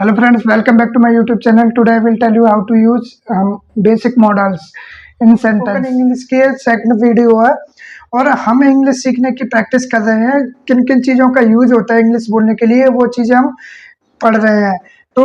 Hello friends, welcome back to my YouTube channel. Today I will tell you how to use basic modals in sentence. Spoken English की second video है और हम English सीखने की practice कर रहे हैं। किन किन चीज़ों का यूज होता है इंग्लिश बोलने के लिए, वो चीज़ें हम पढ़ रहे हैं। तो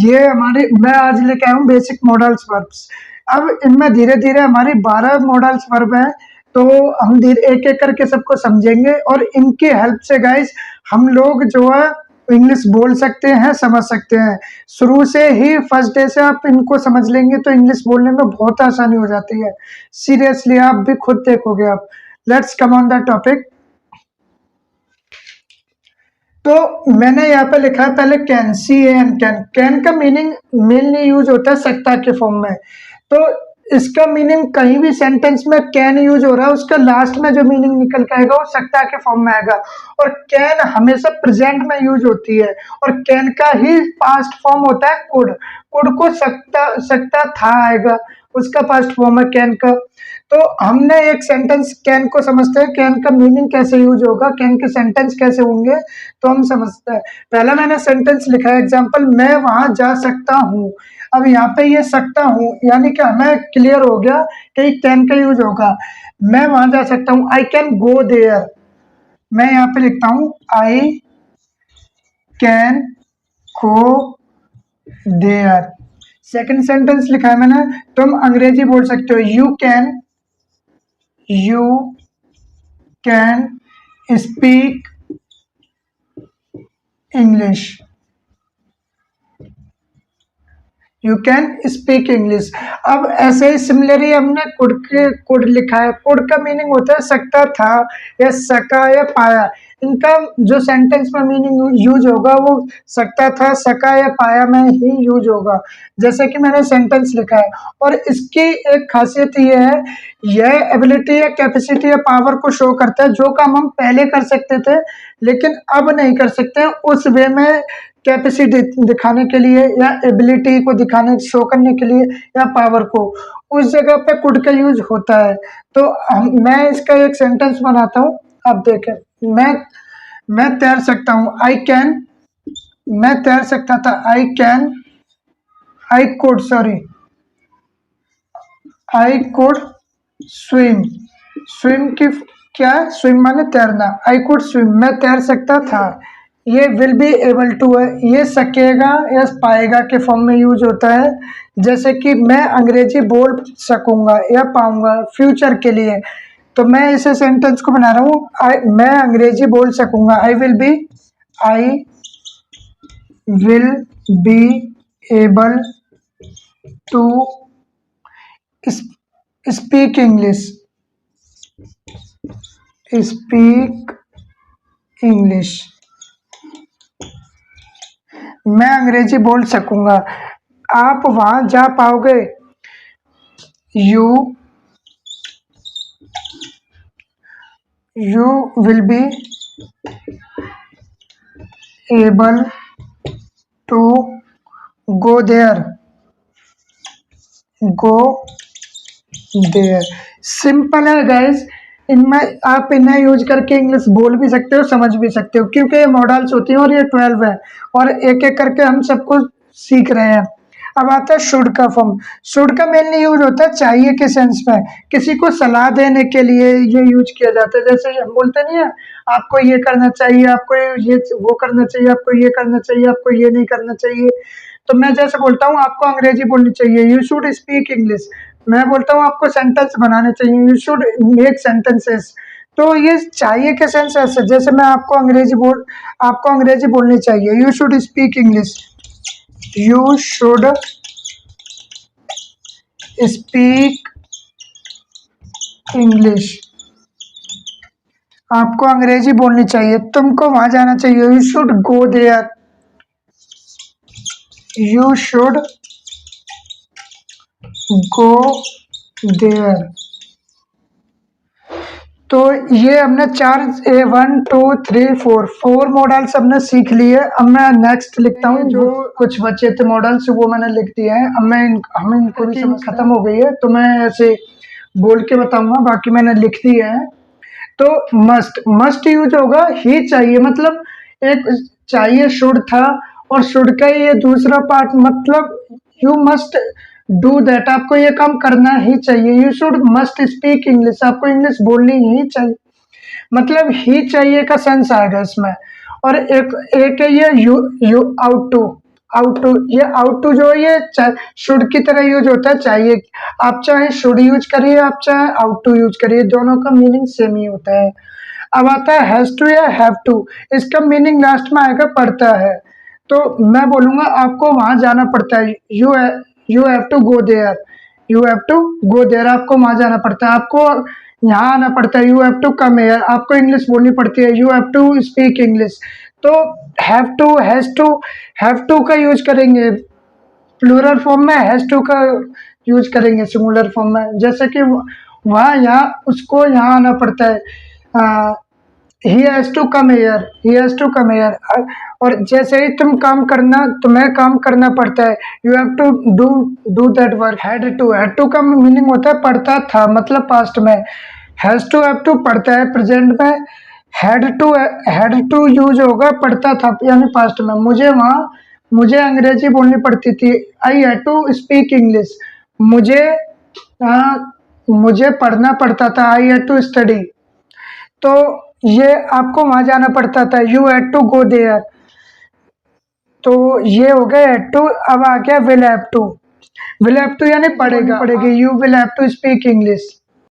ये मैं आज लेके आया हूँ बेसिक मॉडल्स वर्ब्स। अब इनमें धीरे धीरे हमारी 12 मॉडल्स वर्ब हैं, तो हम धीरे एक एक करके सबको समझेंगे और इनकी हेल्प से गाइस हम लोग जो है इंग्लिश बोल सकते हैं, समझ सकते हैं। शुरू से ही फर्स्ट डे से आप इनको समझ लेंगे तो इंग्लिश बोलने में बहुत आसानी हो जाती है। सीरियसली आप भी खुद देखोगे। आप let's come on the topic. तो मैंने यहाँ पे लिखा है पहले कैन, CAN, कैन का मीनिंग मेनली यूज होता है सकता के फॉर्म में। तो इसका मीनिंग कहीं भी सेंटेंस में कैन यूज हो रहा है, उसका लास्ट में जो मीनिंग निकल के आएगा वो सकता के फॉर्म में आएगा। और कैन हमेशा प्रेजेंट में यूज होती है और कैन का ही पास्ट फॉर्म होता है कुड। कुड को सकता था आएगा, उसका पास्ट फॉर्म है कैन का। तो हमने एक सेंटेंस कैन को समझते हैं, कैन का मीनिंग कैसे यूज होगा, कैन के सेंटेंस कैसे होंगे, तो हम समझते हैं। पहला मैंने सेंटेंस लिखा है एग्जाम्पल, मैं वहां जा सकता हूँ। अब यहाँ पे ये सकता हूँ यानी कि हमें क्लियर हो गया कि कैन का यूज होगा। मैं वहां जा सकता हूँ, आई कैन गो देयर। मैं यहाँ पे लिखता हूँ I can go there. Second sentence लिखा है मैंने, तुम अंग्रेजी बोल सकते हो, you can speak English. You can speak English. अब ऐसे ही सिमिलरली हमने कुड लिखा है। कुड का मीनिंग होता है सकता था या सका या पाया। इनका जो सेंटेंस में मीनिंग यूज होगा वो सकता था, सका या पाया में ही यूज होगा, जैसे कि मैंने सेंटेंस लिखा है। और इसकी एक खासियत ये है, यह एबिलिटी या कैपेसिटी या पावर को शो करता है। जो काम हम पहले कर सकते थे लेकिन अब नहीं कर सकते, उस वे में कैपेसिटी दिखाने के लिए या एबिलिटी को दिखाने शो करने के लिए या पावर को, उस जगह पे कुड का यूज होता है। तो मैं इसका एक सेंटेंस बनाता हूँ। अब देखें, मैं तैर सकता हूँ, आई कैन। मैं तैर सकता था, आई कुड स्विम। स्विम की क्या है? स्विम माने तैरना। आई कुड स्विम, मैं तैर सकता था। ये विल बी एबल टू है, ये सकेगा या पाएगा के फॉर्म में यूज होता है। जैसे कि मैं अंग्रेजी बोल सकूंगा या पाऊंगा फ्यूचर के लिए। तो मैं इसे सेंटेंस को बना रहा हूँ, मैं अंग्रेजी बोल सकूंगा, I will be able to speak English. मैं अंग्रेजी बोल सकूंगा। आप वहां जा पाओगे, you will be able to go there. Simple है गाइज। इनमें आप इन्हें यूज करके इंग्लिश बोल भी सकते हो, समझ भी सकते हो, क्योंकि ये मॉडल्स होती हैं और ये 12 है और एक एक करके हम सबको सीख रहे हैं। अब आता है शुड का फॉर्म। शुड का मेनली यूज होता है चाहिए के सेंस में, किसी को सलाह देने के लिए ये यूज किया जाता है। जैसे हम बोलते नहीं है, आपको ये करना चाहिए, आपको ये वो करना चाहिए, आपको ये करना चाहिए, आपको ये नहीं करना चाहिए। तो मैं जैसे बोलता हूँ आपको अंग्रेजी बोलनी चाहिए, यू शुड स्पीक इंग्लिश। मैं बोलता हूँ आपको सेंटेंस बनाने चाहिए, यू शुड मेक सेंटेंसेस। तो ये चाहिए के सेंस ऐसे, जैसे मैं आपको अंग्रेजी बोलनी चाहिए, you should speak English. You should speak English. आपको अंग्रेजी बोलनी चाहिए, तुमको वहां जाना चाहिए, you should go there. You should go there. तो ये हमने 1 2 3 4 मॉडल्स हमने सीख लिए। अब मैं नेक्स्ट लिखता हूँ, जो कुछ बचे थे मॉडल्स वो मैंने लिख दिए हैं। अब हमें इनको भी समझ खत्म हो गई है, तो मैं ऐसे बोल के बताऊंगा, बाकी मैंने लिख दिए हैं। तो मस्ट यूज होगा ही चाहिए, मतलब एक चाहिए शुड था और शुड का ये दूसरा पार्ट, मतलब यू मस्ट डू दैट, आपको ये काम करना ही चाहिए। You should must speak English, आपको इंग्लिश बोलनी ही चाहिए, मतलब ही चाहिए का सेंस आएगा इसमें। और एक एक है ये you you out to, out to, ये आउट टू जो है ये शुड की तरह यूज होता है चाहिए। आप चाहे शुड यूज करिए, आप चाहे आउट टू यूज करिए, दोनों का मीनिंग सेम ही होता है। अब आता है हैज टू या हैव टू, इसका मीनिंग लास्ट में आएगा पड़ता है। तो मैं बोलूंगा आपको वहां जाना पड़ता है, you have to go there, you have to go there, आपको वहां जाना पड़ता है, आपको यहाँ आना पड़ता है, you have to come here, आपको इंग्लिश बोलनी पड़ती है, you have to speak English. तो हैव टू का यूज करेंगे प्लूरल फॉर्म में, हैज टू का यूज करेंगे सिंगुलर फॉर्म में। जैसे कि वहाँ यहाँ उसको यहाँ आना पड़ता है, he has to come here, he has to come here. और जैसे ही तुम्हें काम करना पड़ता है, you have to do that work. Had to का मीनिंग होता है पढ़ता था, मतलब पास्ट में। हैज टू हैव टू पढ़ता है प्रेजेंट में, हैड टू यूज होगा पढ़ता था यानी पास्ट में। मुझे अंग्रेजी बोलनी पड़ती थी, I had to speak English. मुझे आ, मुझे पढ़ना पड़ता था, आई हैड टू स्टडी। तो ये आपको वहां जाना पड़ता था, you had to go there. तो ये हो गया हैड टू। अब आ गया will have to. Will have to यानी पढ़ेगी, you will have to speak English.